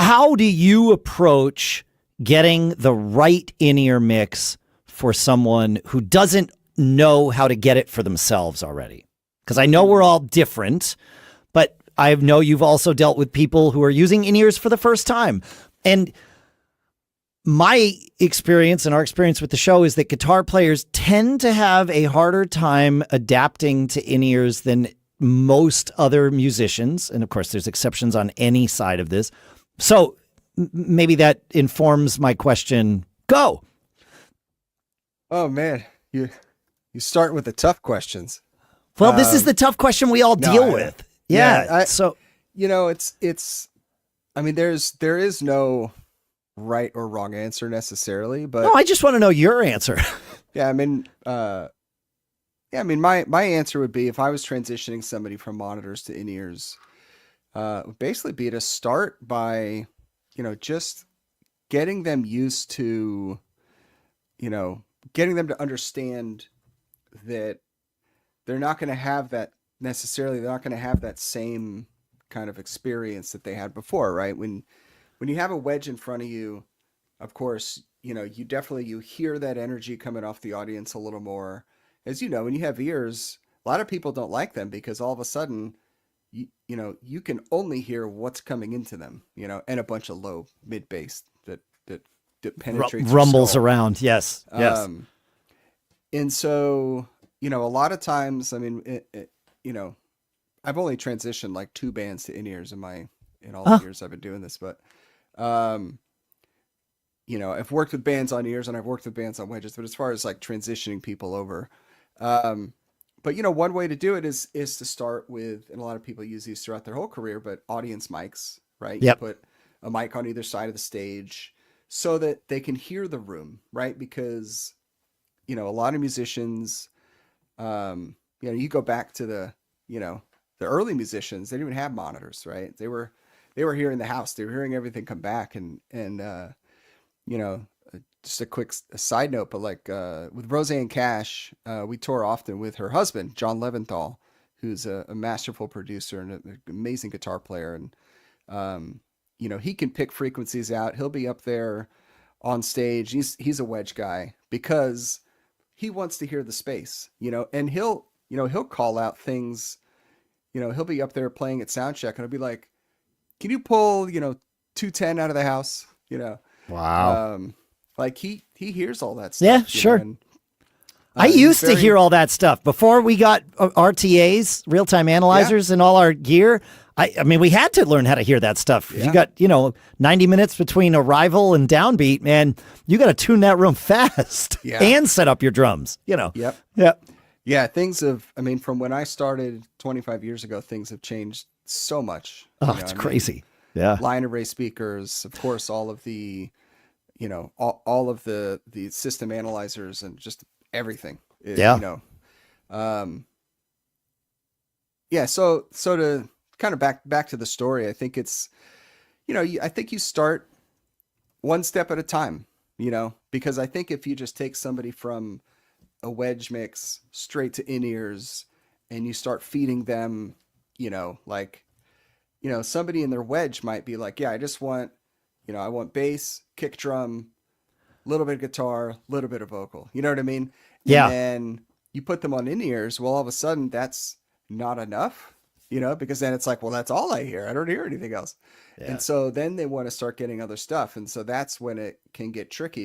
how do you approach getting the right in-ear mix for someone who doesn't know how to get it for themselves already? Because I know we're all different, but I know you've also dealt with people who are using in-ears for the first time. And my experience and our experience with the show is that guitar players tend to have a harder time adapting to in-ears than most other musicians. And of course, there's exceptions on any side of this. So maybe that informs my question. Go. Oh man, you start with the tough questions. Well, this is the tough question we all deal with. Yeah. So, it's, I mean, there is no right or wrong answer necessarily, but no, I just want to know your answer. I mean, my answer would be, if I was transitioning somebody from monitors to in-ears, would basically be to start by, just getting them used to, getting them to understand that they're not going to have that necessarily. They're not going to have that same kind of experience that they had before, right? When you have a wedge in front of you, of course, you hear that energy coming off the audience a little more. As you know, when you have ears, a lot of people don't like them because all of a sudden, you can only hear what's coming into them, and a bunch of low mid bass that penetrates rumbles around. Yes. Yes. And so, a lot of times, I mean, I've only transitioned like 2 bands to in-ears in all the years I've been doing this, but, I've worked with bands on ears and I've worked with bands on wedges, but as far as like transitioning people over, but one way to do it is to start with, and a lot of people use these throughout their whole career, but audience mics, right? Yep. You put a mic on either side of the stage so that they can hear the room, right? Because, a lot of musicians, you go back to the early musicians, they didn't even have monitors, right? They were here in the house. They were hearing everything come back. And just a quick side note, but like with Roseanne Cash, we tour often with her husband, John Leventhal, who's a masterful producer and an amazing guitar player. And, he can pick frequencies out. He'll be up there on stage. He's a wedge guy because he wants to hear the space, and he'll call out things, he'll be up there playing at sound check and he'll be like, can you pull, 210 out of the house? Wow. Like he hears all that stuff. Yeah, sure. And, I used to hear all that stuff before we got RTAs, real-time analyzers, and all our gear. I mean, we had to learn how to hear that stuff. Yeah. You got, 90 minutes between arrival and downbeat, man. You got to tune that room fast and set up your drums, Yep. Yep. Yeah. From when I started 25 years ago, things have changed so much. It's crazy. Yeah. Line array speakers, of course, all of the, all of the system analyzers and just everything. So to kind of back to the story, I think it's, I think you start one step at a time, because I think if you just take somebody from a wedge mix straight to in-ears and you start feeding them, somebody in their wedge might be like, I just want, I want bass, kick drum, a little bit of guitar, a little bit of vocal. You know what I mean? Yeah. And then you put them on in-ears. Well, all of a sudden that's not enough, because then it's like, well, that's all I hear. I don't hear anything else. Yeah. And so then they want to start getting other stuff. And so that's when it can get tricky.